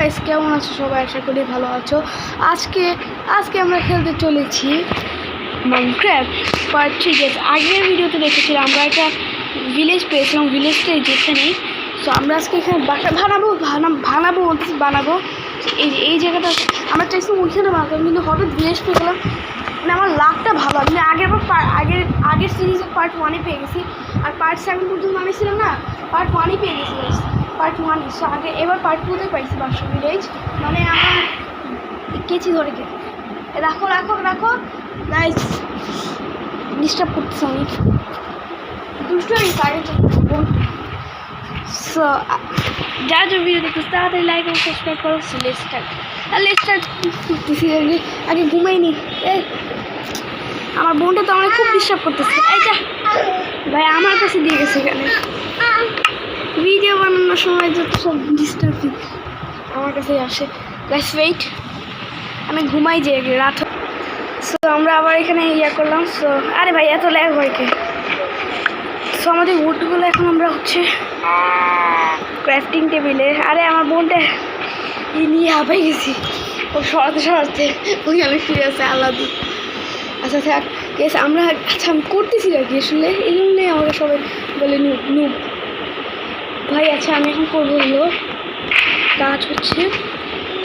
Guys কেমন আছো সবাই? আশা করি ভালো আছো। আজকে আমরা খেলতে চলেছি মাইনক্রাফট পার্ট 3। গেস আগের ভিডিওতে দেখেছিলাম আমরা একটা ভিলেজ পেয়েছিলাম, ভিলেজটাই যেখানে। সো আমরা আজকে এখানে বাসা বানাবো এই জায়গাটা আমরা চাইছিলাম ওইখানে বানাতাম, কিন্তু হঠাৎ ভিলেজ পেয়ে গেলাম। মানে আমার লাকটা ভালো, আমি আগের সিরিজের পার্ট 1-এ পেয়ে গেছি, আর পার্ট 7 পর্যন্ত বানিয়েছিলাম না, পার্ট 1-ই পেয়ে গেছি পার্ট 1। সো আগে এবার পার্ট 2-তে পাইছি বাসা ভিলেজ। মানে আমার কেচি ধরে রাখো গাইস, ডিস্টার্ব করতেছে অনেক, দুষ্ট হয়েছে আগে। সো যারা যে ভিডিও দেখতেছে তাড়াতাড়ি লাইক এবং সাবস্ক্রাইব করো। লেটস স্টার্ট করতেছি। আগে ঘুমাইনি। এই আমার বোনটা তো আমার খুব ডিস্টার্ব করতেছে। এইটা ভাই আমার কাছে দিয়ে গেছে, এখানে ভিডিও বানানোর সময় যত সব ডিস্টার্বিং আমার কাছেই আসে। গাইস ওয়েট, আমি ঘুমাই যে রাত। সো আমরা আবার এখানে করলাম। সো আরে ভাই এত ল্যাগ হয় কে? সো আমাদের উডগুলো এখন আমরা ক্রাফটিং টেবিলে। আরে আমার বোনটা নিয়ে হাঁপাই গেছি, ও সরাতে ওইখানে ফিরে আছে আলাদা। আচ্ছা থাক গেছে, আমি করতেছি আর কি আসলে, এই জন্যই আমরা সবাই বলে নুব ভাই। আচ্ছা আমি এখন করবো হলো কাজ হচ্ছে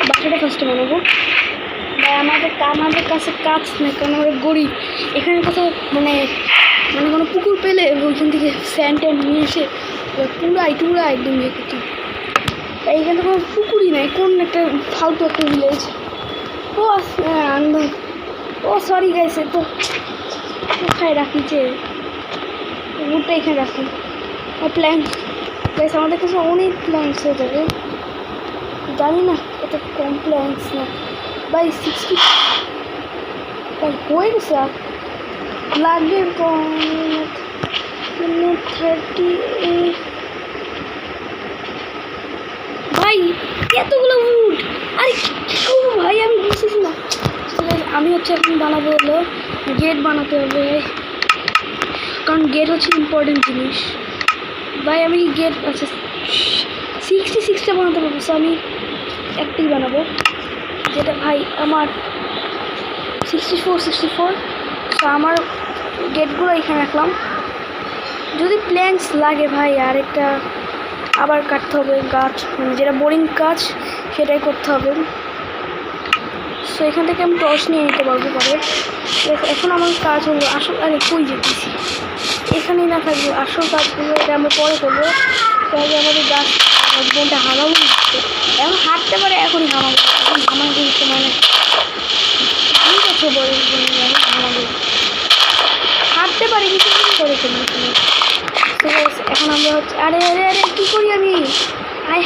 বাসাটা ফার্স্টে বানাবো। ভাই আমাদের কাছে কাজ নেই, কারণ আমরা গরিব। এখানে কোথাও মানে কোনো পুকুর পেলে ওইখান থেকে স্যান্ড নিয়ে এসে পুরা একদম করতাম। এইখানে তো কোনো পুকুরই নাই, কোন একটা ফালতু একটা ভিলেজ। ও সরি গাইছে তো, কোথায় রাখি যে মুডটা এখানে রাখি। প্ল্যাঙ্ক গাইছে, আমাদের কাছে অনেক প্ল্যাঙ্কস হয়ে যাবে, জানি না এত কম প্ল্যাঙ্কস না ভাই। 60 হয়ে গেছে, আর লাগবে 38 ভাই। এতগুলো উড, আরে ভাই আমি বুঝতেছি না। আমি এখন বানাবো হলো গেট বানাতে হবে, কারণ গেট হচ্ছে ইম্পর্টেন্ট জিনিস ভাই। আমি গেট আচ্ছা 66টা বানাতে পারবো। সো আমি একটাই বানাবো, যেটা ভাই আমার 64। সো আমার গেটগুলো এখানে রাখলাম। যদি প্ল্যাঙ্কস লাগে ভাই আরেকটা আবার কাটতে হবে গাছ, মানে যেটা বোরিং কাজ সেটাই করতে হবে। সো এখান থেকে আমি টর্চ নিয়ে নিতে পারবো পরে। এখন আমার কাজ হলো আসল, আরে কই যেতেছি, এখানেই না থাকবো আসল কাজগুলো, এটা আমরা পরে করবো। তাহলে আমাদের গাছ বোনটা হামাবো দিচ্ছে, এখন হাঁটতে পারে, এখনই হামাবো সময় না। ঠিক আছে বলে হামাবো, হাঁটতে পারি কিছু করে ফেলি। ঠিক আছে এখন আমরা আরে কী করি আমি?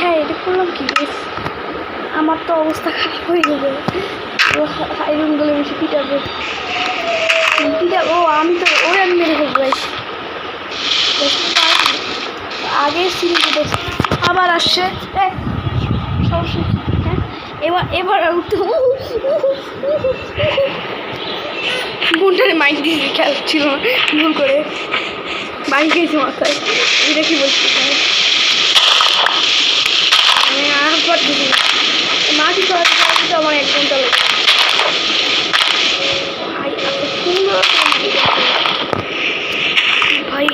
হ্যাঁ এটা করলাম কি? আমার তো অবস্থা খারাপ হয়ে যাবে, আয়রনগুলো বেশি পিটাবে। আমি তো আমি মেরে ফেলবো গাইস। আগের সিরিজে দেখছি আবার আসছে। হ্যাঁ এবার উঠতে বোনটারে মাইক দিয়ে খেয়াল ছিল না, ভুল করে মাইক গেছে মাথায়। এটা কি বলছি আমি আর করতেছি মাটি করাতে তো আমার 1 ঘন্টা লাগে ভাই। এত সুন্দর ভাই,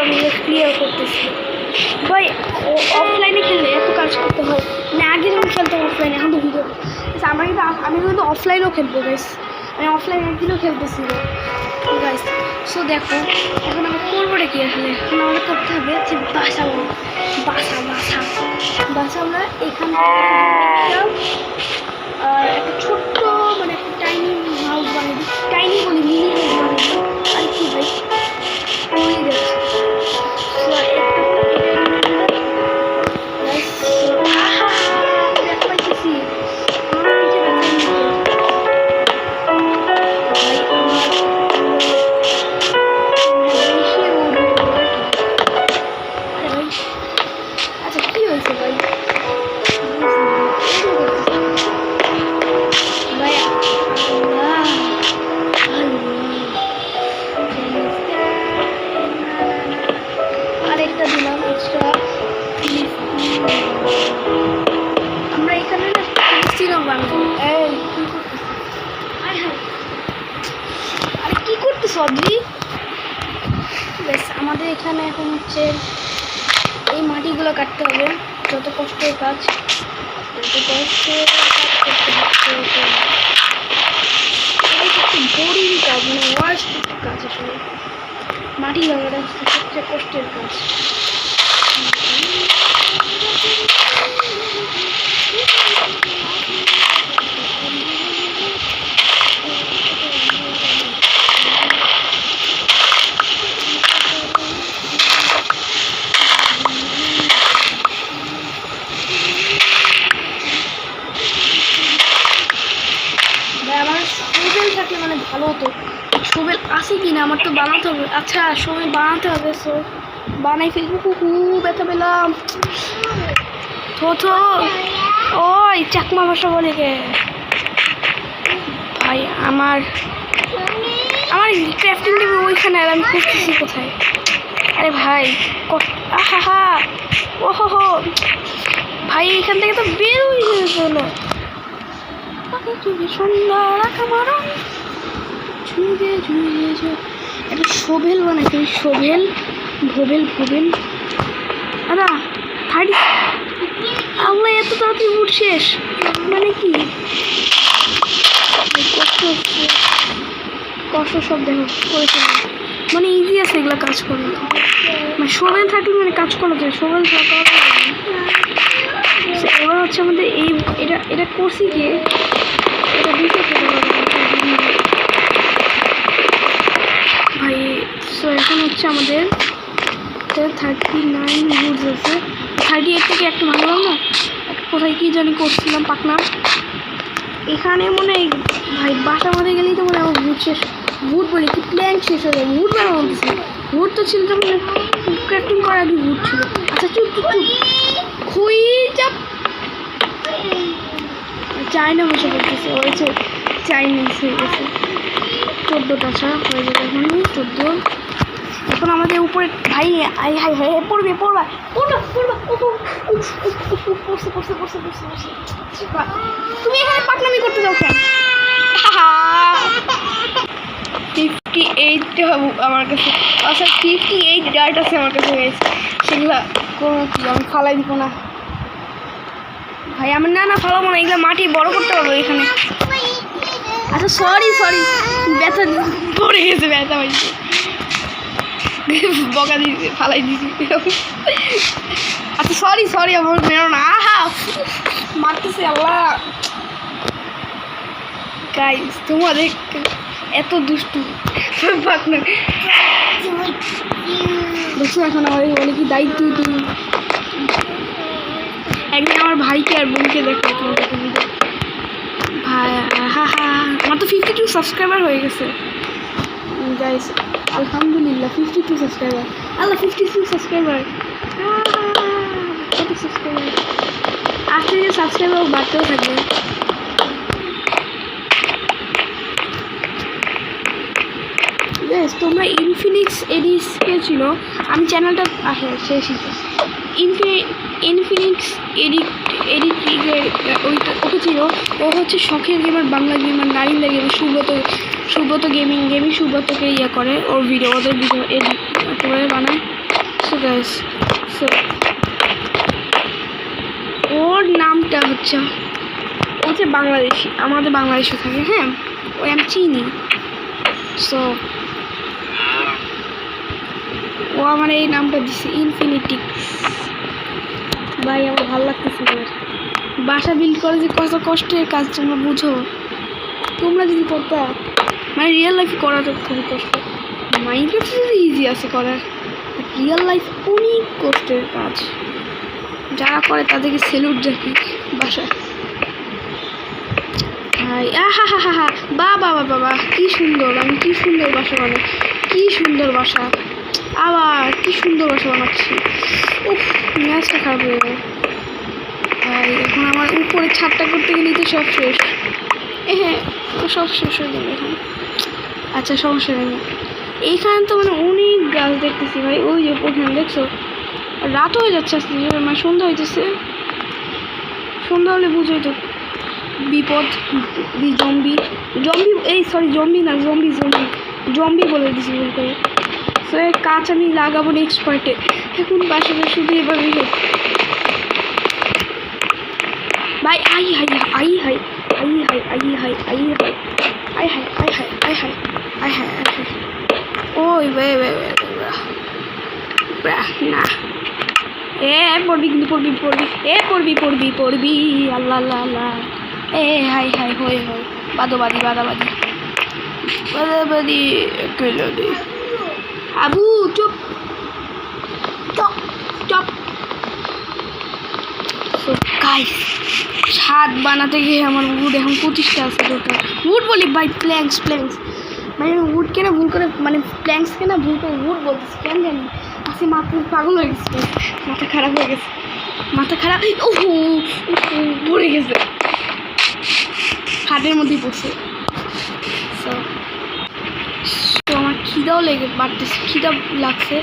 আমি ক্লিয়ার করতেছি ভাই। অফলাইনে খেললে এত কাজ করতে হয়, মানে আগে যখন খেলতাম অফলাইনে, এখন তো ভিডিও। আমি কিন্তু অফলাইনেও খেলবো গাইস, আমি অফলাইন একদিনও খেলতেছি গাইস। সো দেখো এখন আমরা করবোটা কি আসলে, এখন আমাদের করতে হবে যে বাসা আমরা এখান থেকে আর একটা ছোট্ট মানে একটা টাইনি হাউস বানিয়ে দিই, টাইনি বলি মিনি হাউস বানিয়ে দিই। আর কি ভাই হয়ে যাচ্ছে চৌধুরী। বেশ, আমাদের এখানে এখন হচ্ছে এই মাটিগুলো কাটতে হবে। যত কষ্টের কাজ, যত কষ্টের কাজ করতে হচ্ছে। এটা হচ্ছে বোরিং কাজ, মানে ওয়ার্স্ট কাজ আসলে। মাটি লাগাটা হচ্ছে সবচেয়ে কষ্টের কাজ। আমার শোভেল থাকলে মানে ভালো হতো। শোভেল আছে কি না আমার তো বানাতে হবে। আচ্ছা, শোভেল বানাতে হবে। সো বানাই ফেলবো। ব্যথা পেলাম। থো ওই চাকমা ভাষা বলে কে ভাই? আমার ক্রাফটিং টেবিল ওইখানে, আর আমি খুঁজতেছি কোথায়। আরে ভাই আহা ওহো ভাই, এখান থেকে তো বের হয়ে গেলো। সুন্দর একটা শোভেল বানাইছে। শোভেল ভোবেল দাদা থার্টি। আল্লাহ, এত তাড়াতাড়ি উঠ শেষ মানে কি? কষ্ট সব দেখো করেছে, মানে ইজি আছে এগুলো কাজ করে। মানে শোভেল থাকলে মানে কাজ করা যায়। শোভেল থাকা এবার হচ্ছে আমাদের এটা করছি গিয়ে এটা দিতে ভাই। সো এখন হচ্ছে আমাদের 39 গুডস আছে। 38 থেকে একটু ভালো না। কোথায় কি জানি করছিলাম পাকনা। এখানে মনে হয় ভাই বাসা মধ্যে গেলেই তো মনে হয় আমার ভুট শেষ। ভুট বলি কি, প্ল্যান শেষ হয়ে যায়। ভুট বানা বলতেছি। ভুট তো ছিল যখন ক্রাফটিং করার আগে ভুট ছিল। আচ্ছা চুপ খুই চাপ। চাইনা বসে করতেছে। হয়েছে চাইনিজ হয়ে গেছে। 14টা ছাড়া হয়ে যাবে এখন 14। এখন আমাদের উপরে ভাই পড়বা। তুমি এখানে পাকনামি করতে যাও কেন? 58 আমার কাছে। আচ্ছা 58 ডার্ট আছে আমার কাছে হয়েছে। সেগুলো কোনো কি আমি ফালাই দিব না ভাই। আমি না ফালাবো না, এগুলো মাটি বড় করতে হবে এখানে। আচ্ছা সরি ব্যথা পড়ে গেছে, ব্যথা হয়েছে। বকা দিয়েছে, ফালাই দিয়েছি। আচ্ছা সরি আমার মেরো না। আহা মারতেছে আল্লাহ। গাইস তোমাদের এত দুষ্টু দেখছো। এখন আমাদের বলে কি দায়িত্ব তুমি। একদিন আমার ভাইকে আর বোনকে দেখো তোমাদের ভিডিও। ভাই আমার তো 52 সাবস্ক্রাইবার হয়ে গেছে গাইস। আলহামদুলিল্লাহ 52 সাবস্ক্রাইবার। আল্লাহ 52 সাবস্ক্রাইবার। কত সাবস্ক্রাইবার? আজকে যে সাবস্ক্রাইবার বাড়তেও থাকবে। তোমরা ইনফিনিক্স এডিসকে ছিল। আমি চ্যানেলটা শেষই ইনফিনিক্স ওকে ছিল। ও হচ্ছে শখের gamer, Bangla gamer, Narinda gamer. Subrata gaming সুব্রতকে ইয়ে করে। ওর ভিডিও, ওদের ভিডিও এডিট করে বানায়। সো গাইস, ওর নামটা হচ্ছে বাংলাদেশি, আমাদের বাংলাদেশে থাকে। হ্যাঁ, ওই আমি চিনি। সো ও আমার এই নামটা দিচ্ছে ইনফিনিটিক্স। ভাই আমার ভালো লাগতেছে। বাসা বিল্ড করে যে কত কষ্টের কাজ তোমরা বুঝো। তোমরা যদি করতে মানে রিয়েল লাইফ করা তো খুবই কষ্ট। মাইনক্রাফট যদি ইজি আছে করার, রিয়েল লাইফ অনেক কষ্টের কাজ। যারা করে তাদেরকে সেলুট জানি। বাসা ভাই বাবা কি সুন্দর। আমি কি সুন্দর বাসা বানাই, কি সুন্দর বাসা। আবার কি সুন্দর বাসা বানাচ্ছি। উফ, ম্যাচটা খারাপ হয়ে যায় ভাই। এখন আমার উপরে ছাদটা করতে গেলেই তো সব শেষ। হ্যাঁ, সব শেষ হয়ে যাবে এখন। আচ্ছা সমস্যা নেই। এইখানে তো মানে অনেক গাছ দেখতেছি ভাই। ওই যে ওখানে দেখছো, রাত হয়ে যাচ্ছে আস্তে আস্তে। মানে সন্ধ্যা হইতেছে। সন্ধ্যা হলে বুঝোই তো বিপদ। জম্বি এই সরি জম্বি না, জম্বি জম্বি বলে দিছি ভুল করে। সো এই কাজ আমি লাগাবো নেক্সট পার্টে। এখন বাসাটা শুধু এভাবেই হোক ভাই। আই হাই আই হাই আই হাই আই হাই আই হাই আই হাই আই হাই আই হাই আই হাই আই হাই। ওই না এ পড়বি কিন্তু পড়বি আল্লাহ আল্লাহ আল্লাহ। এ হাই হাই হয়ে হয় বাদাবাদি আবু চুপ চপ চপ। সো গাইস ছাদ বানাতে গিয়ে আমার উড এখন 25টা আছে টোটাল। উড বলি ভাই প্ল্যাঙ্কস মানে উড কেনা ভুল করে মানে প্ল্যাঙ্কস কেনা ভুল করে উড বলতেছি কেন জানি। আসে মাথা পাগল হয়ে গেছে, মাথা খারাপ হয়ে গেছে, মাথা খারাপ। ওহো পড়ে গেছে, খাটের মধ্যেই পড়ছে। তো আমার খিদাও বাড়তেছে, খিদা লাগছে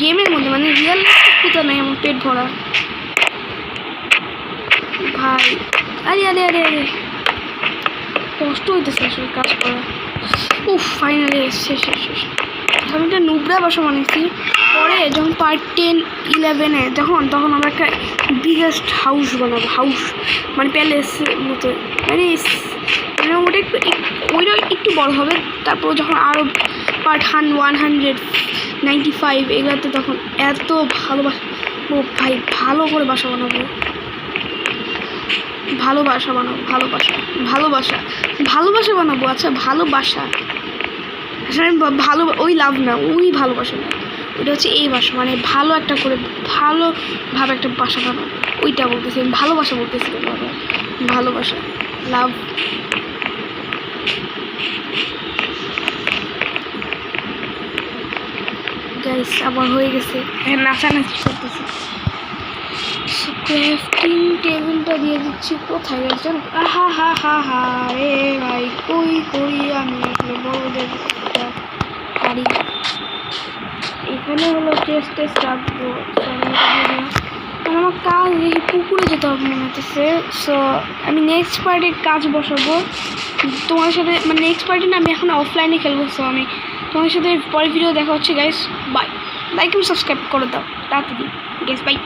গেমের মধ্যে, মানে রিয়েল লাইফে ক্ষুধা নাই, আমার পেট ভরা ভাই। আরে কষ্ট হইতেছে আসলে কাজ করা। ফাইনালি শেষ। আমি একটা নুবরা বাসা বানিয়েছি, পরে যখন পার্ট 10-11-এ তখন আমরা একটা বিগেস্ট হাউস বানাবো, হাউস মানে প্যালেসের মতো, মানে ওটা একটু বড় হবে। তারপর যখন আরও পার্ট 195 এগুলোতে তখন এত ভালোবাসা ভাই, ভালো করে বাসা বানাবো, ভালোবাসা বানাবো। আচ্ছা ভালোবাসা আসলে ভালো ওই লাভ না, ওই ভালোবাসা না, ওটা হচ্ছে এই বাসা, মানে ভালো একটা করে ভালোভাবে একটা বাসা বানাবো, ওইটা বলতেছি আমি, ভালোবাসা বলতেছি ভালোবাসা লাভ। গাইস আবার হয়ে গেছে, নাচানাচি করতেছি। ক্রাফটিং টেবিলটা দিয়ে দিচ্ছি কোথায় গেছেন? হা রে ভাই, কই আমি আসলে বড়দের পারি। এখানে হলো টেস্ট রাখবো, আমার কাজ দেখি পুকুরে যেতে হবে মনে হতেছে। সো আমি নেক্সট পার্টে কাজ বসাবো তোমার সাথে, মানে নেক্সট পার্টে না, আমি এখন অফলাইনে খেলবো। সো আমি তোমার সাথে পরের ভিডিও দেখা হচ্ছে গাইস, বাই। লাইক এবং সাবস্ক্রাইব করে দাও তাড়াতাড়ি গাইস, বাই।